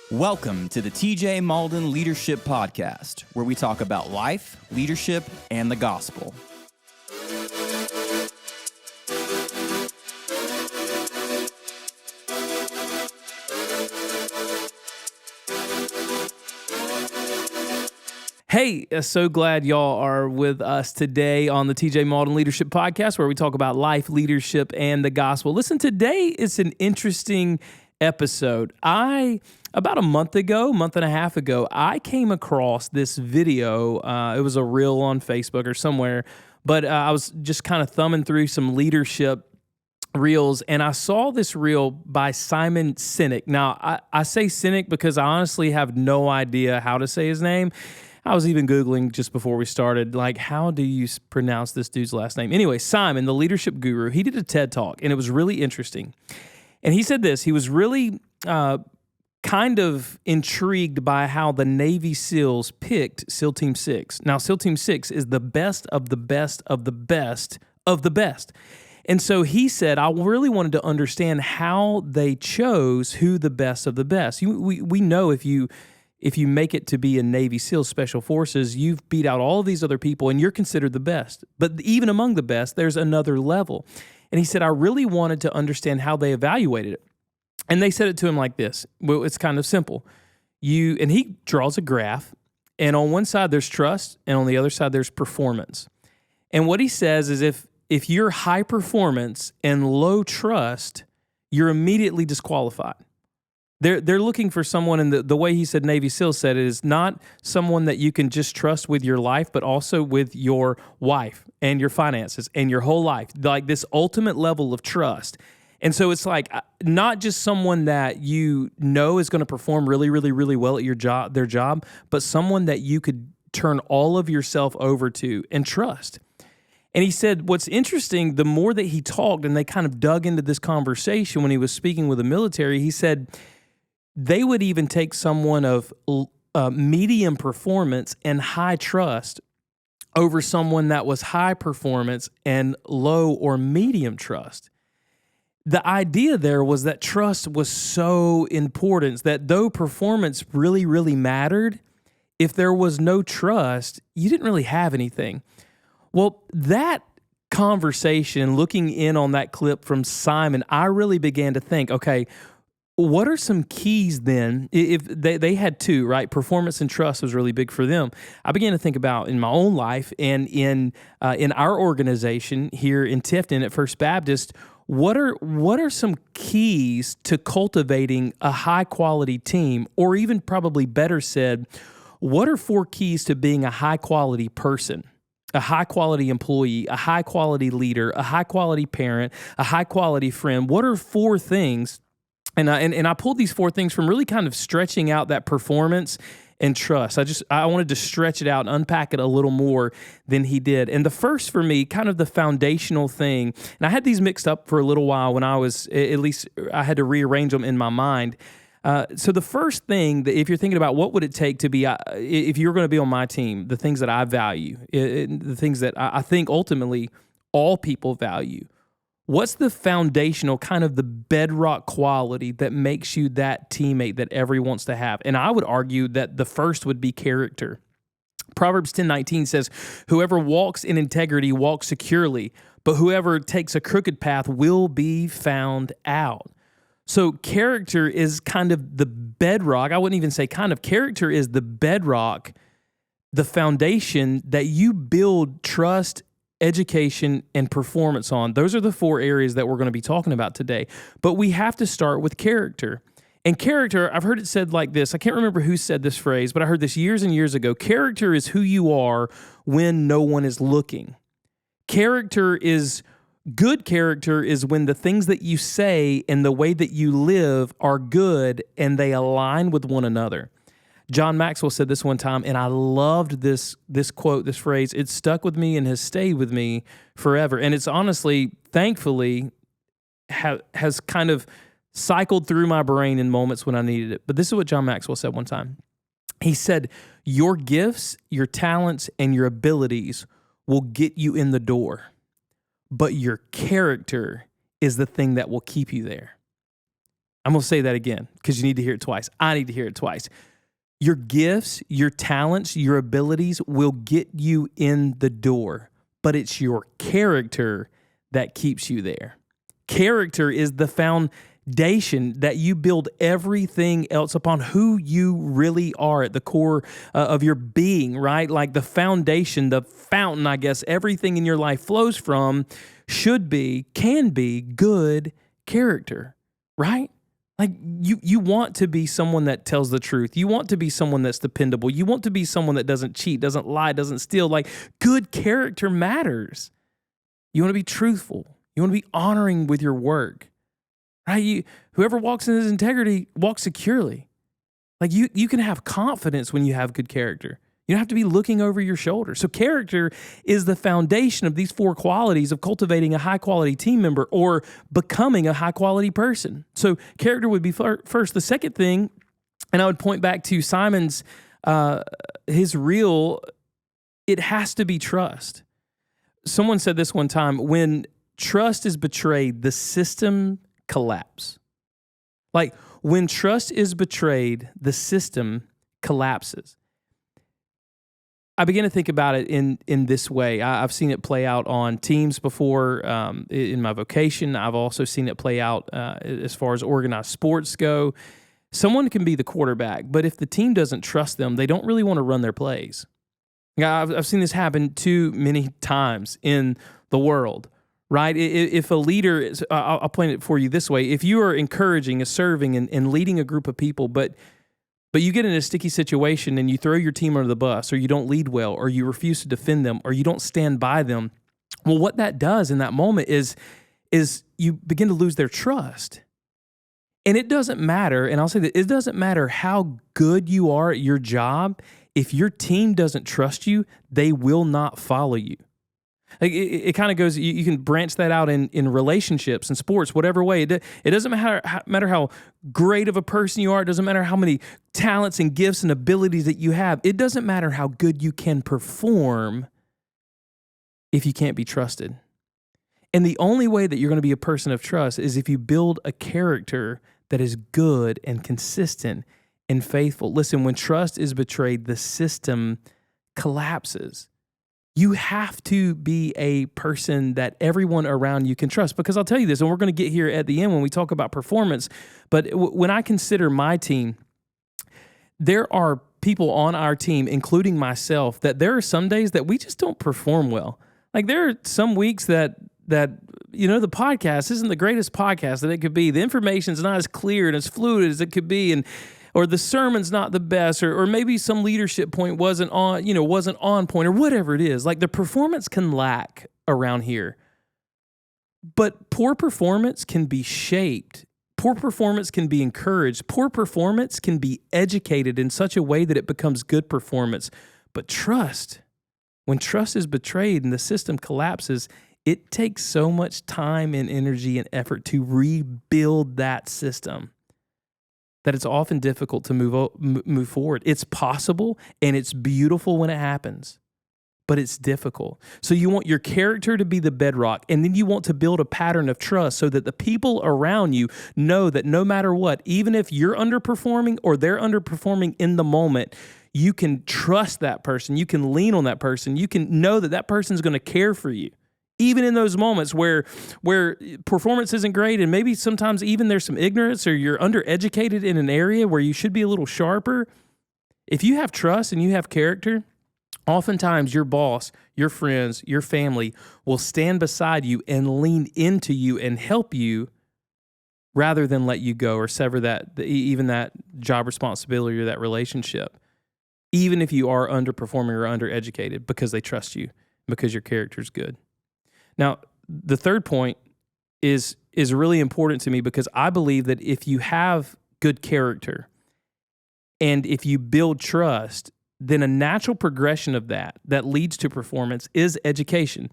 Welcome to the TJ Malden Leadership Podcast, where we talk about life, leadership, and the gospel. Hey, so glad y'all are with us today on the TJ Malden Leadership Podcast, where we talk about life, leadership, and the gospel. Listen, today is an interesting episode. About a month and a half ago, I came across this video. It was a reel on Facebook or somewhere, but I was just kind of thumbing through some leadership reels, and I saw this reel by Simon Sinek. Now, I say Sinek because I honestly have no idea how to say his name. I was even Googling just before we started, like, how do you pronounce this dude's last name? Anyway, Simon, the leadership guru, he did a TED Talk, and it was really interesting. And he said this, he was really kind of intrigued by how the Navy SEALs picked SEAL Team 6. Now, SEAL Team 6 is the best of the best of the best of the best. And so he said, I really wanted to understand how they chose who the best of the best. We know if you make it to be a Navy SEAL Special Forces, you've beat out all of these other people and you're considered the best. But even among the best, there's another level. And he said, I really wanted to understand how they evaluated it. And they said it to him like this. Well, it's kind of simple. And he draws a graph, and on one side there's trust, and on the other side there's performance. And what he says is if you're high performance and low trust, you're immediately disqualified. They're looking for someone, and the way he said Navy SEAL said it is not someone that you can just trust with your life, but also with your wife and your finances and your whole life, like this ultimate level of trust. And so it's like not just someone that you know is going to perform really, really, really well at their job, but someone that you could turn all of yourself over to and trust. And he said, what's interesting, the more that he talked and they kind of dug into this conversation when he was speaking with the military, he said they would even take someone of medium performance and high trust over someone that was high performance and low or medium trust. The idea there was that trust was so important that though performance really, really mattered, if there was no trust, you didn't really have anything. Well, that conversation, looking in on that clip from Simon, I really began to think, okay, what are some keys then? If they had two, right? Performance and trust was really big for them. I began to think about in my own life and in our organization here in Tifton at First Baptist, what are some keys to cultivating a high quality team, or even probably better said, what are 4 keys to being a high quality person, a high quality employee, a high quality leader, a high quality parent, a high quality friend? What are 4 things? And I pulled these 4 things from really kind of stretching out that performance and trust. I wanted to stretch it out and unpack it a little more than he did. And the first for me, kind of the foundational thing, and I had these mixed up for a little while when I had to rearrange them in my mind. So the first thing, that if you're thinking about what would it take to be, if you're going to be on my team, the things that I value, the things that I think ultimately all people value, what's the foundational, kind of the bedrock quality that makes you that teammate that everyone wants to have? And I would argue that the first would be character. Proverbs 10:19 says, whoever walks in integrity walks securely, but whoever takes a crooked path will be found out. So character is kind of the bedrock. I wouldn't even say kind of. Character is the bedrock, the foundation that you build trust, education, and performance on. Those are the 4 areas that we're going to be talking about today. But we have to start with character. And character, I've heard it said like this. I can't remember who said this phrase, but I heard this years and years ago. Character is who you are when no one is looking. Good character is when the things that you say and the way that you live are good and they align with one another. John Maxwell said this one time, and I loved this quote, this phrase. It stuck with me and has stayed with me forever. And it's honestly, thankfully, has kind of cycled through my brain in moments when I needed it. But this is what John Maxwell said one time. He said, your gifts, your talents, and your abilities will get you in the door. but your character is the thing that will keep you there. I'm going to say that again because you need to hear it twice. I need to hear it twice. Your gifts, your talents, your abilities will get you in the door, but it's your character that keeps you there. Character is the foundation that you build everything else upon, who you really are at the core of your being, right? Like the foundation, the fountain, I guess, everything in your life flows from, can be good character, right? Like you want to be someone that tells the truth. You want to be someone that's dependable. You want to be someone that doesn't cheat, doesn't lie, doesn't steal. Like good character matters. You want to be truthful. You want to be honoring with your work, right? Whoever walks in his integrity walks securely. Like you can have confidence when you have good character. You don't have to be looking over your shoulder. So character is the foundation of these 4 qualities of cultivating a high-quality team member or becoming a high-quality person. So character would be first. The second thing, and I would point back to Simon's, his reel, it has to be trust. Someone said this one time, when trust is betrayed, the system collapses. Like when trust is betrayed, the system collapses. I began to think about it in this way. I've seen it play out on teams before in my vocation. I've also seen it play out as far as organized sports go. Someone can be the quarterback, but if the team doesn't trust them, they don't really want to run their plays. I've seen this happen too many times in the world, right? If a leader is, I'll point it for you this way. If you are encouraging, serving, and leading a group of people, but you get in a sticky situation and you throw your team under the bus, or you don't lead well, or you refuse to defend them, or you don't stand by them, well, what that does in that moment is you begin to lose their trust. And it doesn't matter, and I'll say that it doesn't matter how good you are at your job. If your team doesn't trust you, they will not follow you. Like it kind of goes, you can branch that out in relationships and sports, whatever way. It doesn't matter how great of a person you are. It doesn't matter how many talents and gifts and abilities that you have. It doesn't matter how good you can perform if you can't be trusted. And the only way that you're going to be a person of trust is if you build a character that is good and consistent and faithful. Listen, when trust is betrayed, the system collapses. You have to be a person that everyone around you can trust. Because I'll tell you this, and we're going to get here at the end when we talk about performance, but when I consider my team, there are people on our team, including myself, that there are some days that we just don't perform well. Like there are some weeks that the podcast isn't the greatest podcast that it could be. The information's not as clear and as fluid as it could be, or the sermon's not the best, or maybe some leadership point wasn't on point, or whatever it is. Like the performance can lack around here. But poor performance can be shaped. Poor performance can be encouraged. Poor performance can be educated in such a way that it becomes good performance. But trust, when trust is betrayed and the system collapses, it takes so much time and energy and effort to rebuild that system that it's often difficult to move forward. It's possible and it's beautiful when it happens, but it's difficult. So you want your character to be the bedrock, and then you want to build a pattern of trust so that the people around you know that no matter what, even if you're underperforming or they're underperforming in the moment, you can trust that person. You can lean on that person. You can know that that person's going to care for you. Even in those moments where performance isn't great, and maybe sometimes even there's some ignorance, or you're undereducated in an area where you should be a little sharper, if you have trust and you have character, oftentimes your boss, your friends, your family will stand beside you and lean into you and help you rather than let you go or sever even that job responsibility or that relationship, even if you are underperforming or undereducated, because they trust you, because your character's good. Now, the third point is really important to me, because I believe that if you have good character and if you build trust, then a natural progression of that leads to performance is education.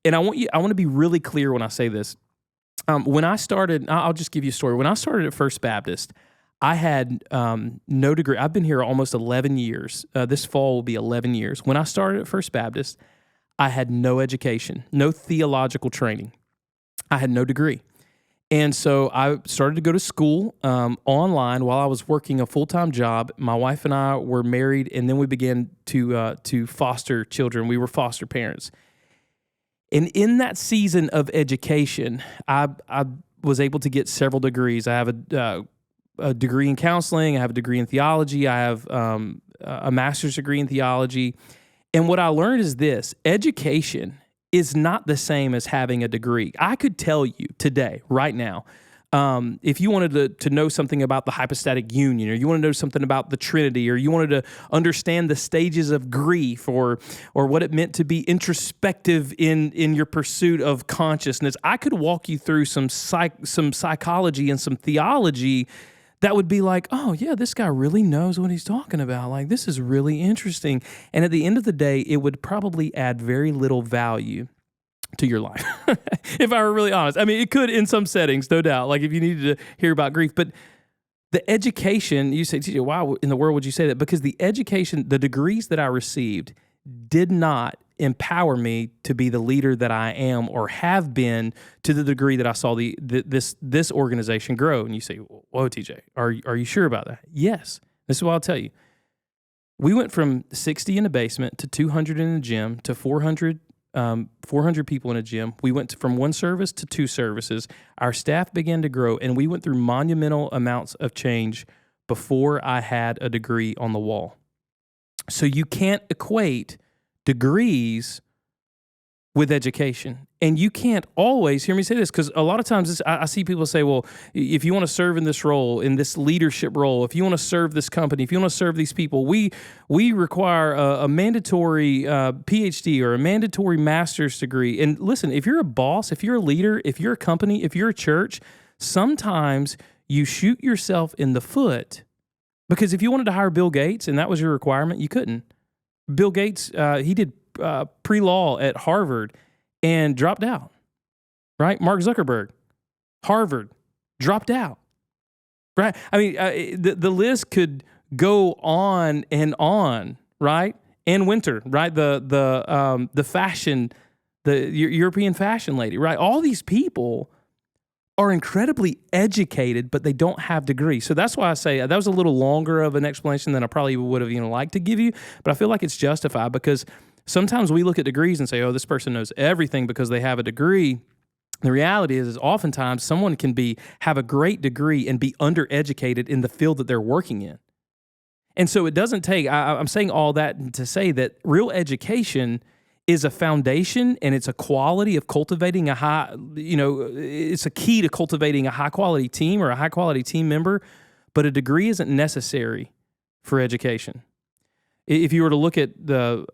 And I want to be really clear when I say this. When I started, I'll just give you a story. When I started at First Baptist, I had no degree. I've been here almost 11 years. This fall will be 11 years. When I started at First Baptist, I had no education, no theological training. I had no degree. And so I started to go to school online while I was working a full-time job. My wife and I were married, and then we began to foster children. We were foster parents. And in that season of education, I was able to get several degrees. I have a degree in counseling. I have a degree in theology. I have a master's degree in theology. And what I learned is this: education is not the same as having a degree. I could tell you today, right now, if you wanted to know something about the hypostatic union, or you want to know something about the Trinity, or you wanted to understand the stages of grief, or what it meant to be introspective in your pursuit of consciousness, I could walk you through some psychology and some theology that would be like, oh yeah, this guy really knows what he's talking about. Like, this is really interesting. And at the end of the day, it would probably add very little value to your life, if I were really honest. I mean, it could in some settings, no doubt, like if you needed to hear about grief. But the education, you say, TJ, why in the world would you say that? Because the education, the degrees that I received did not empower me to be the leader that I am or have been to the degree that I saw this organization grow. And you say, whoa, TJ, are you sure about that? Yes. This is what I'll tell you. We went from 60 in the basement to 200 in the gym to 400 people in a gym. We went from one service to two services. Our staff began to grow, and we went through monumental amounts of change before I had a degree on the wall. So you can't equate degrees with education. And you can't always, hear me say this, because a lot of times I see people say, well, if you want to serve in this role, in this leadership role, if you want to serve this company, if you want to serve these people, we require a mandatory PhD or a mandatory master's degree. And listen, if you're a boss, if you're a leader, if you're a company, if you're a church, sometimes you shoot yourself in the foot, because if you wanted to hire Bill Gates and that was your requirement, you couldn't. Bill Gates, he did pre-law at Harvard and dropped out, right? Mark Zuckerberg, Harvard, dropped out, right? I mean, the list could go on and on, right? Ann Winter, right? The fashion, the European fashion lady, right? All these people are incredibly educated, but they don't have degrees. So that's why I say that was a little longer of an explanation than I probably would have liked to give you, but I feel like it's justified, because sometimes we look at degrees and say, oh, this person knows everything because they have a degree. The reality is oftentimes someone can have a great degree and be undereducated in the field that they're working in. And so it doesn't take, I'm saying all that to say that real education is a foundation, and it's a quality of cultivating it's a key to cultivating a high quality team or a high quality team member, but a degree isn't necessary for education. If you were to look at the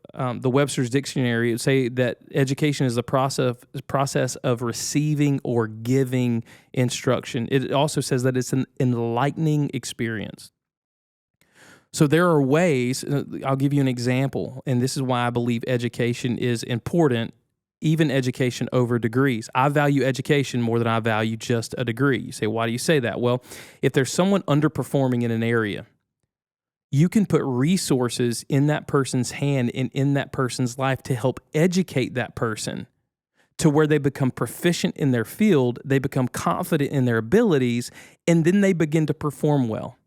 Webster's Dictionary, it would say that education is the process of receiving or giving instruction. It also says that it's an enlightening experience. So there are ways, I'll give you an example, and this is why I believe education is important, even education over degrees. I value education more than I value just a degree. You say, why do you say that? Well, if there's someone underperforming in an area, you can put resources in that person's hand and in that person's life to help educate that person to where they become proficient in their field, they become confident in their abilities, and then they begin to perform well.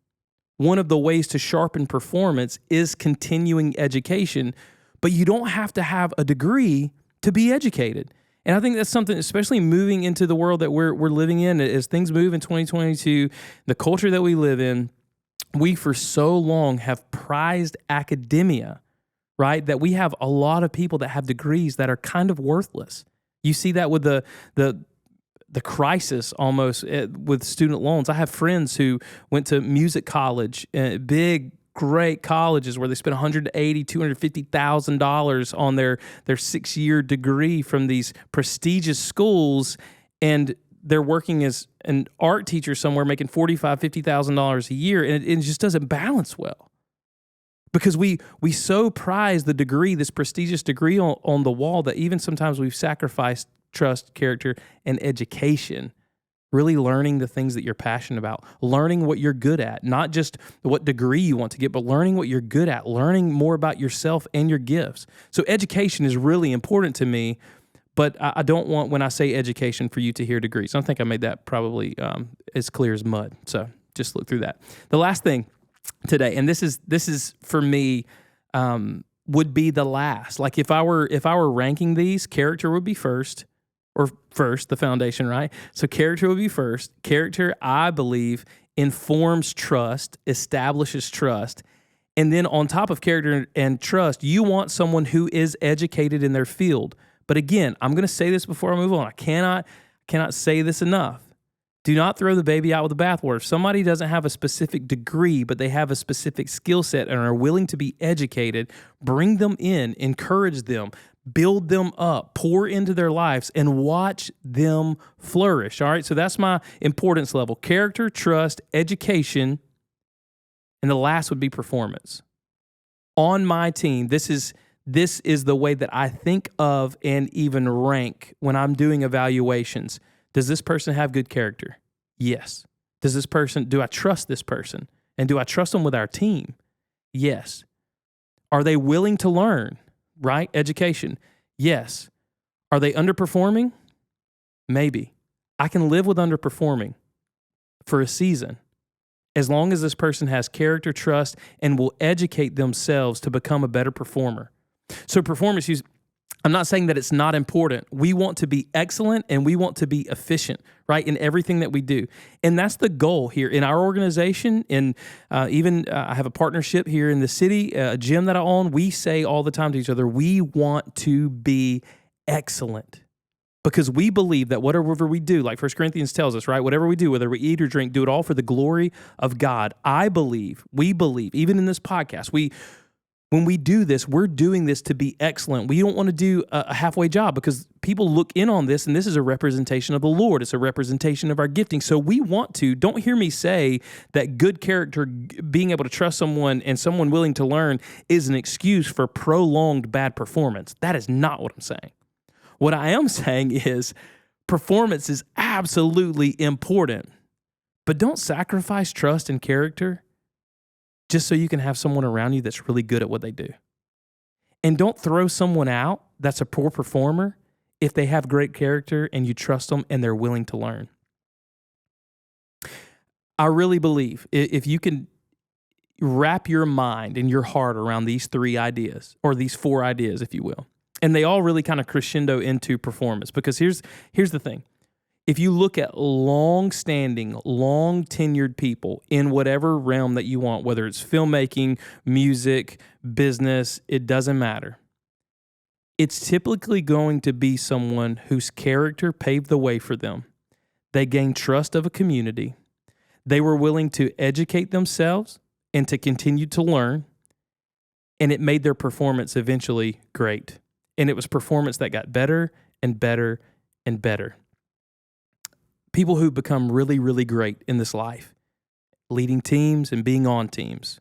One of the ways to sharpen performance is continuing education, but you don't have to have a degree to be educated. And I think that's something, especially moving into the world that we're living in, as things move in 2022, the culture that we live in, we for so long have prized academia, right? That we have a lot of people that have degrees that are kind of worthless. You see that with the crisis almost with student loans. I have friends who went to music college, big, great colleges where they spent $180,000, $250,000 on their 6-year degree from these prestigious schools, and they're working as an art teacher somewhere making $45,000, $50,000 a year, and it just doesn't balance well. Because we so prize the degree, this prestigious degree on the wall, that even sometimes we've sacrificed trust, character, and education really learning the things that you're passionate about, learning what you're good at, not just what degree you want to get, but learning what you're good at, learning more about yourself and your gifts. So education is really important to me, but I don't want, when I say education, for you to hear degrees. I think I made that probably as clear as mud. So just look through that. The last thing today, and this is for me, would be the last. Like if I were ranking these, character would be first, the foundation, right? So character would be first. Character, I believe, informs trust, establishes trust. And then on top of character and trust, you want someone who is educated in their field. But again, I'm going to say this before I move on. I cannot say this enough. Do not throw the baby out with the bathwater. If somebody doesn't have a specific degree, but they have a specific skill set and are willing to be educated, bring them in, encourage them, build them up, pour into their lives, and watch them flourish. All right, so that's my importance level: character, trust, education, and the last would be performance. On my team, this is the way that I think of and even rank when I'm doing evaluations. Does this person have good character? Yes. Do I trust this person? And do I trust them with our team? Yes. Are they willing to learn? Right? Education. Yes. Are they underperforming? Maybe. I can live with underperforming for a season as long as this person has character, trust, and will educate themselves to become a better performer. So performance, I'm not saying that it's not important. We want to be excellent and we want to be efficient, right, in everything that we do. And that's the goal here in our organization. And I have a partnership here in the city, a gym that I own. We say all the time to each other, we want to be excellent because we believe that whatever we do, like 1 Corinthians tells us, right, whatever we do, whether we eat or drink, do it all for the glory of God. We believe, even in this podcast, when we do this, we're doing this to be excellent. We don't want to do a halfway job because people look in on this, and this is a representation of the Lord. It's a representation of our gifting. So we want to, don't hear me say that good character, being able to trust someone and someone willing to learn is an excuse for prolonged bad performance. That is not what I'm saying. What I am saying is performance is absolutely important, but don't sacrifice trust and character just so you can have someone around you that's really good at what they do. And don't throw someone out that's a poor performer if they have great character and you trust them and they're willing to learn. I really believe if you can wrap your mind and your heart around these 3 ideas, or these 4 ideas, if you will, and they all really kind of crescendo into performance, because here's the thing. If you look at long-standing, long-tenured people in whatever realm that you want, whether it's filmmaking, music, business, it doesn't matter. It's typically going to be someone whose character paved the way for them. They gained trust of a community. They were willing to educate themselves and to continue to learn, and it made their performance eventually great. And it was performance that got better and better and better. People who become really, really great in this life, leading teams and being on teams,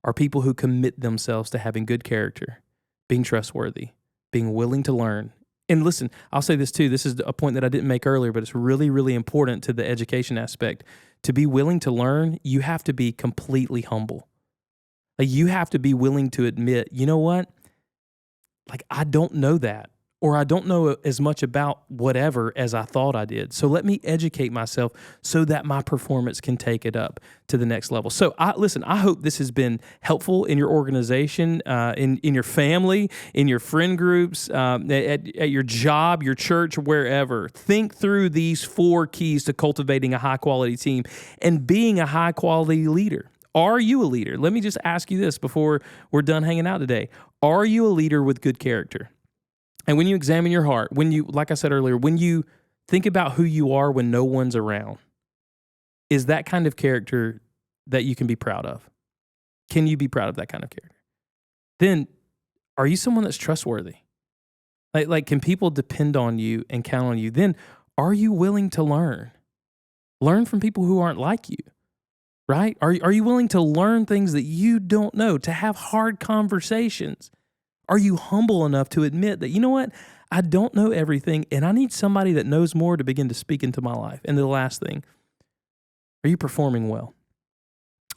are people who commit themselves to having good character, being trustworthy, being willing to learn. And listen, I'll say this too. This is a point that I didn't make earlier, but it's really, really important to the education aspect. To be willing to learn, you have to be completely humble. Like, you have to be willing to admit, you know what? Like, I don't know that. Or I don't know as much about whatever as I thought I did. So let me educate myself so that my performance can take it up to the next level. So I hope this has been helpful in your organization, in your family, in your friend groups, at your job, your church, wherever. Think through these 4 keys to cultivating a high-quality team and being a high-quality leader. Are you a leader? Let me just ask you this before we're done hanging out today. Are you a leader with good character? And when you examine your heart, like I said earlier, when you think about who you are when no one's around, is that kind of character that you can be proud of? Can you be proud of that kind of character? Then, are you someone that's trustworthy? Like, can people depend on you and count on you? Then, are you willing to learn? Learn from people who aren't like you, right? Are you willing to learn things that you don't know, to have hard conversations? Are you humble enough to admit that, you know what? I don't know everything, and I need somebody that knows more to begin to speak into my life. And the last thing, are you performing well?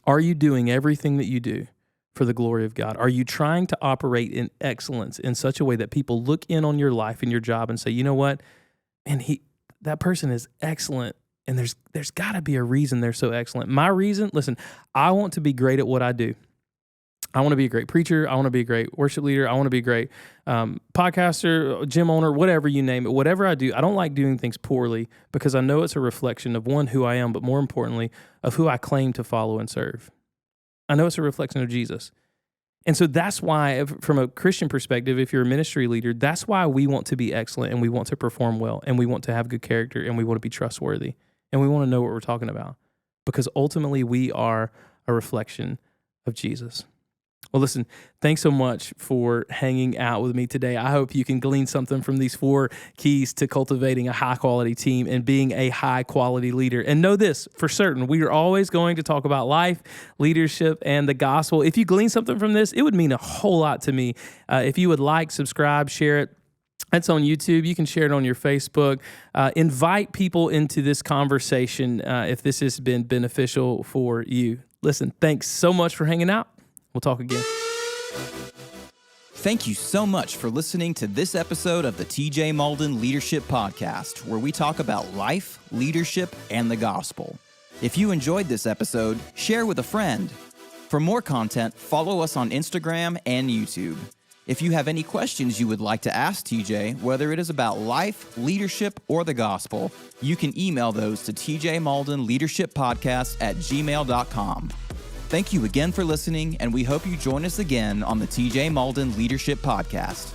Are you doing everything that you do for the glory of God? Are you trying to operate in excellence in such a way that people look in on your life and your job and say, you know what? Man, that person is excellent. And there's got to be a reason they're so excellent. My reason, listen, I want to be great at what I do. I want to be a great preacher. I want to be a great worship leader. I want to be a great podcaster, gym owner, whatever you name it. Whatever I do, I don't like doing things poorly because I know it's a reflection of, one, who I am, but more importantly, of who I claim to follow and serve. I know it's a reflection of Jesus. And so that's why, from a Christian perspective, if you're a ministry leader, that's why we want to be excellent and we want to perform well and we want to have good character and we want to be trustworthy and we want to know what we're talking about because ultimately we are a reflection of Jesus. Well, listen, thanks so much for hanging out with me today. I hope you can glean something from these 4 keys to cultivating a high-quality team and being a high-quality leader. And know this for certain, we are always going to talk about life, leadership, and the gospel. If you glean something from this, it would mean a whole lot to me. If you would like, subscribe, share it. That's on YouTube. You can share it on your Facebook. Invite people into this conversation if this has been beneficial for you. Listen, thanks so much for hanging out. We'll talk again. Thank you so much for listening to this episode of the TJ Malden Leadership Podcast, where we talk about life, leadership, and the gospel. If you enjoyed this episode, share with a friend. For more content, follow us on Instagram and YouTube. If you have any questions you would like to ask TJ, whether it is about life, leadership, or the gospel, you can email those to tjmaldenleadershippodcast@gmail.com. Thank you again for listening, and we hope you join us again on the TJ Malden Leadership Podcast.